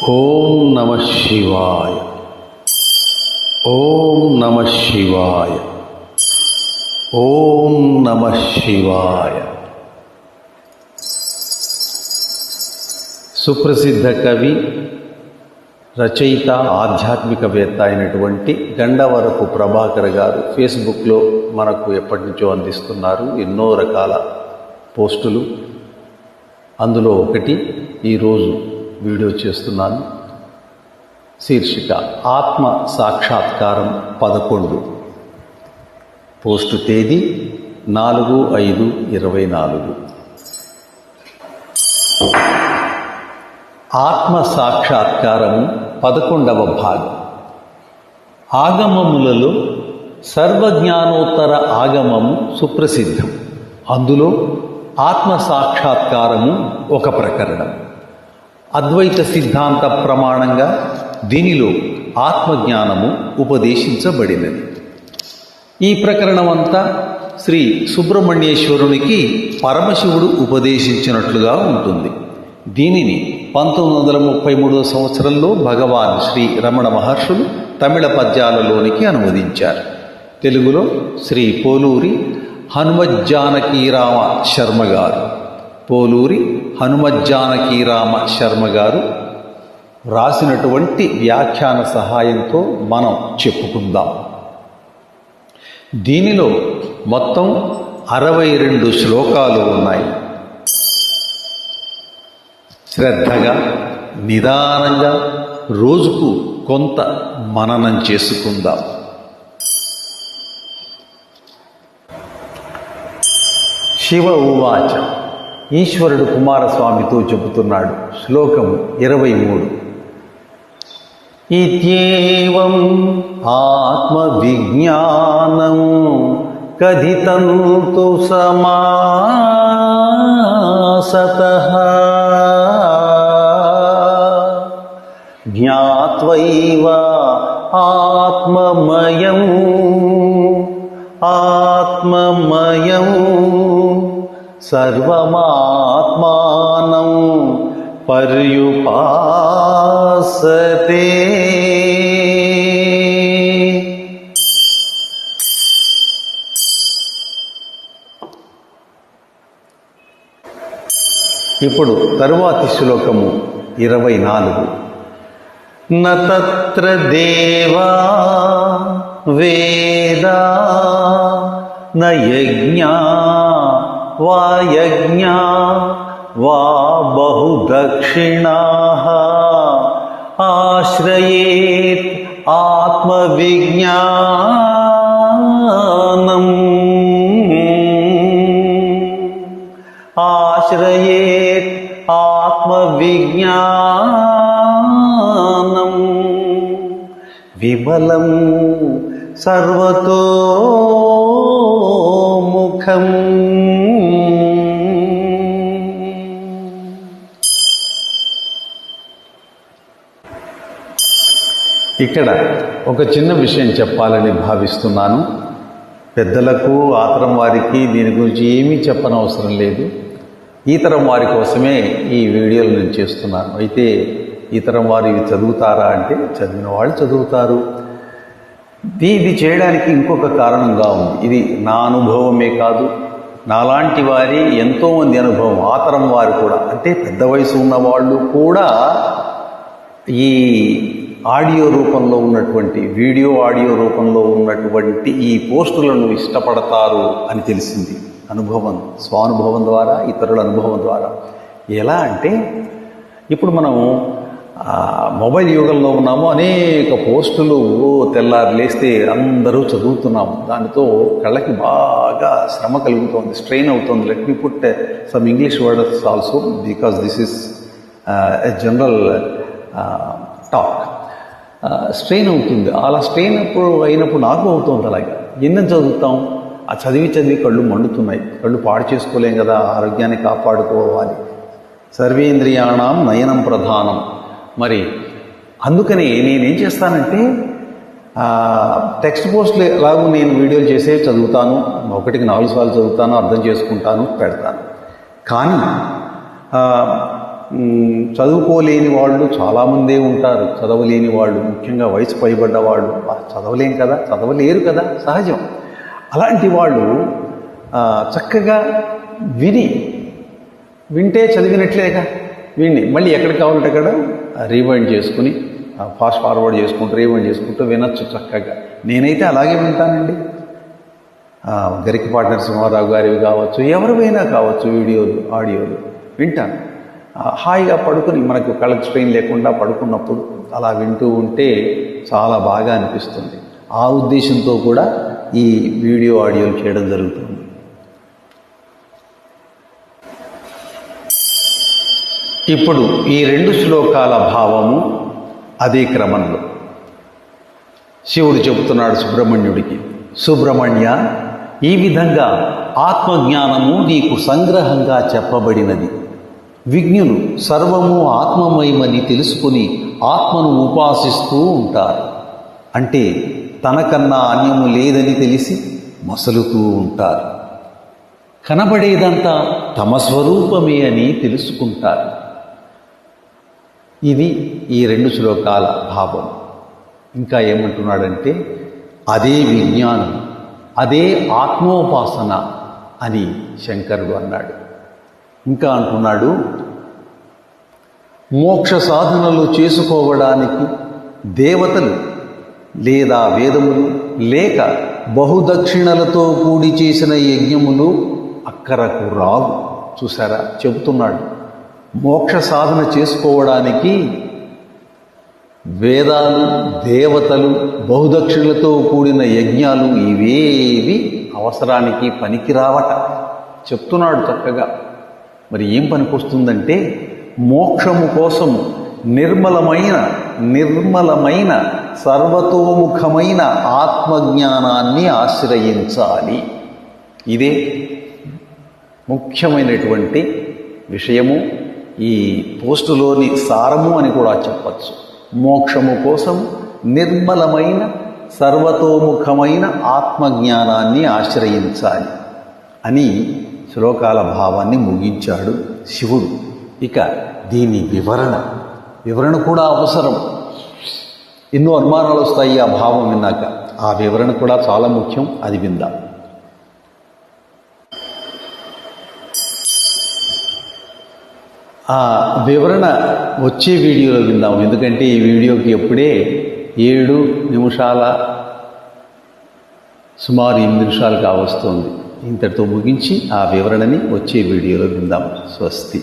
ఓం నమ శివాయ. ఓం నమ శివాయ. ఓం నమ శివాయ. సుప్రసిద్ధ కవి, రచయిత, ఆధ్యాత్మికవేత్త అయినటువంటి గండవరపు ప్రభాకర్ గారు ఫేస్బుక్లో మనకు ఎప్పటి నుంచో అందిస్తున్నారు ఎన్నో రకాల పోస్టులు. అందులో ఒకటి ఈరోజు వీడియో చేస్తున్నాను. శీర్షిక ఆత్మ సాక్షాత్కారం 11. పోస్టు తేదీ 4/5/24. ఆత్మ సాక్షాత్కారము 11వ భాగం. ఆగమములలో సర్వజ్ఞానోత్తర ఆగమము సుప్రసిద్ధం. అందులో ఆత్మ సాక్షాత్కారము ఒక ప్రకరణం. అద్వైత సిద్ధాంత ప్రమాణంగా దీనిలో ఆత్మజ్ఞానము ఉపదేశించబడినది. ఈ ప్రకరణమంతా శ్రీ సుబ్రహ్మణ్యేశ్వరునికి పరమశివుడు ఉపదేశించినట్లుగా ఉంటుంది. దీనిని 1933 సంవత్సరంలో భగవాన్ శ్రీ రమణ మహర్షులు తమిళ పద్యాలలోనికి అనువదించారు. తెలుగులో శ్రీ పోలూరి హనుమజ్జానకీరామ శర్మ గారు రాసినటువంటి వ్యాఖ్యాన సహాయంతో మనం చెప్పుకుందాం. దీనిలో మొత్తం 62 శ్లోకాలు ఉన్నాయి. శ్రద్ధగా, నిదానంగా రోజుకు కొంత మననం చేసుకుందాం. శివ ఉవాచ. ఈశ్వరుడు కుమారస్వామితో చెబుతున్నాడు. శ్లోకము 23. ఇత్యేవం ఆత్మవిజ్ఞానం కథితంతు సమాసతః జ్ఞాత్వైవ ఆత్మమయం సర్వమాత్మానం పర్యుపాసతే. ఇప్పుడు తరువాతి శ్లోకము 24. నత్ర దేవా వేదా నయజ్ఞా వా యజ్ఞా వా బహుదక్షిణాః ఆశ్రయేత్ ఆత్మవిజ్ఞానం విమలం సర్వతోముఖం. ఇక్కడ ఒక చిన్న విషయం చెప్పాలని భావిస్తున్నాను. పెద్దలకు, ఆతరం వారికి దీని గురించి ఏమీ చెప్పనవసరం లేదు. ఈ తరం వారి కోసమే ఈ వీడియోలు నేను చేస్తున్నాను. అయితే ఈ తరం వారు ఇవి చదువుతారా అంటే చదివిన వాళ్ళు చదువుతారు. ఇది చేయడానికి ఇంకొక కారణంగా ఉంది. ఇది నా అనుభవమే కాదు, నాలాంటి వారి ఎంతోమంది అనుభవం. ఆ తరం వారు కూడా, అంటే పెద్ద వయసు ఉన్న వాళ్ళు కూడా ఈ ఆడియో రూపంలో ఉన్నటువంటి, వీడియో ఆడియో రూపంలో ఉన్నటువంటి ఈ పోస్టులను ఇష్టపడతారు అని తెలిసింది. అనుభవం, స్వానుభవం ద్వారా, ఇతరుల అనుభవం ద్వారా. ఎలా అంటే ఇప్పుడు మనం మొబైల్ యుగంలో ఉన్నాము. అనేక పోస్టులు తెల్లారి లేస్తే అందరూ చదువుతున్నాము. దానితో కళ్ళకి బాగా శ్రమ కలుగుతోంది, స్ట్రెయిన్ అవుతుంది. Let me put some English words also because this is a general talk. Strain అవుతుంది. అలా స్ట్రెయిన్ అయినప్పుడు నాకు అవుతుంది. అలాగే ఎన్ని చదువుతాం? ఆ చదివి కళ్ళు మండుతున్నాయి. కళ్ళు పాడు చేసుకోలేం కదా, ఆరోగ్యాన్ని కాపాడుకోవాలి. సర్వేంద్రియాణం నయనం ప్రధానం. మరి అందుకని నేనేం చేస్తానంటే టెక్స్ట్ పోస్ట్లు ఎలాగూ నేను వీడియోలు చేసే చదువుతాను, 1కి 4 సార్లు చదువుతాను, అర్థం చేసుకుంటాను, పెడతాను. కానీ చదువుకోలేని వాళ్ళు చాలామందే ఉంటారు, చదవలేని వాళ్ళు, ముఖ్యంగా వయసు పైబడ్డ వాళ్ళు చదవలేం కదా, చదవలేరు కదా, సహజం. అలాంటి వాళ్ళు చక్కగా వింటే చదివినట్లేగా, మళ్ళీ ఎక్కడ కావాలంటే అక్కడ రీవైండ్ చేసుకుని ఫాస్ట్ ఫార్వర్డ్ చేసుకుంటూ రీవైండ్ చేసుకుంటూ వినొచ్చు చక్కగా. నేనైతే అలాగే వింటానండి. గరికపాటి నరసింహారావు గారివి కావచ్చు, ఎవరివైనా కావచ్చు, వీడియోలు ఆడియోలు వింటాను. హాయిగా పడుకుని, మనకు కళ్ళకి స్ట్రెయిన్ లేకుండా పడుకున్నప్పుడు అలా వింటూ ఉంటే చాలా బాగా అనిపిస్తుంది. ఆ ఉద్దేశంతో కూడా ఈ వీడియో ఆడియోలు చేయడం జరుగుతుంది. ఇప్పుడు ఈ 2 శ్లోకాల భావము అదే క్రమంలో శివుడు చెబుతున్నాడు సుబ్రహ్మణ్యుడికి, సుబ్రహ్మణ్య, ఈ విధంగా ఆత్మజ్ఞానము నీకు సంగ్రహంగా చెప్పబడినది. విజ్ఞులు సర్వము ఆత్మమయమని తెలుసుకుని ఆత్మను ఉపాసిస్తూ ఉంటారు. అంటే తనకన్నా అన్యము లేదని తెలిసి మసలుతూ ఉంటారు. కనబడేదంతా తమ స్వరూపమే అని తెలుసుకుంటారు. ఇది ఈ 2 శ్లోకాల భావం. ఇంకా ఏమంటున్నాడంటే, అదే విజ్ఞానం, అదే ఆత్మోపాసన అని శంకరుడు అన్నాడు. ఇంకా అంటున్నాడు, మోక్ష సాధనలు చేసుకోవడానికి దేవతలు లేదా వేదములు లేక బహుదక్షిణలతో కూడి చేసిన యజ్ఞములు అక్కరకు రావు. చూసారా, చెబుతున్నాడు. మోక్ష సాధన చేసుకోవడానికి వేదాలు, దేవతలు, బహుదక్షిణలతో కూడిన యజ్ఞాలు ఇవేవి అవసరానికి పనికిరావట చెప్తున్నాడు చక్కగా. మరి ఏం పనికొస్తుందంటే, మోక్షము కోసము నిర్మలమైన సర్వతోముఖమైన ఆత్మజ్ఞానాన్ని ఆశ్రయించాలి. ఇదే ముఖ్యమైనటువంటి విషయము, ఈ పోస్టులోని సారము అని కూడా చెప్పచ్చు. మోక్షము కోసం నిర్మలమైన సర్వతోముఖమైన ఆత్మజ్ఞానాన్ని ఆశ్రయించాలి అని శ్లోకాల భావాన్ని ముగించాడు శివుడు. ఇక దీని వివరణ కూడా అవసరం. ఎన్నో అనుమానాలు వస్తాయి ఆ భావం విన్నాక. ఆ వివరణ కూడా చాలా ముఖ్యం, అది విందాం. ఆ వివరణ వచ్చే వీడియోలో విందాం. ఎందుకంటే ఈ వీడియోకి ఎప్పుడే 7 నిమిషాల సుమారు 8 నిమిషాలు కావస్తుంది. ఇంతటితో ముగించి ఆ వివరణని వచ్చే వీడియోలో విందాం. స్వస్తి.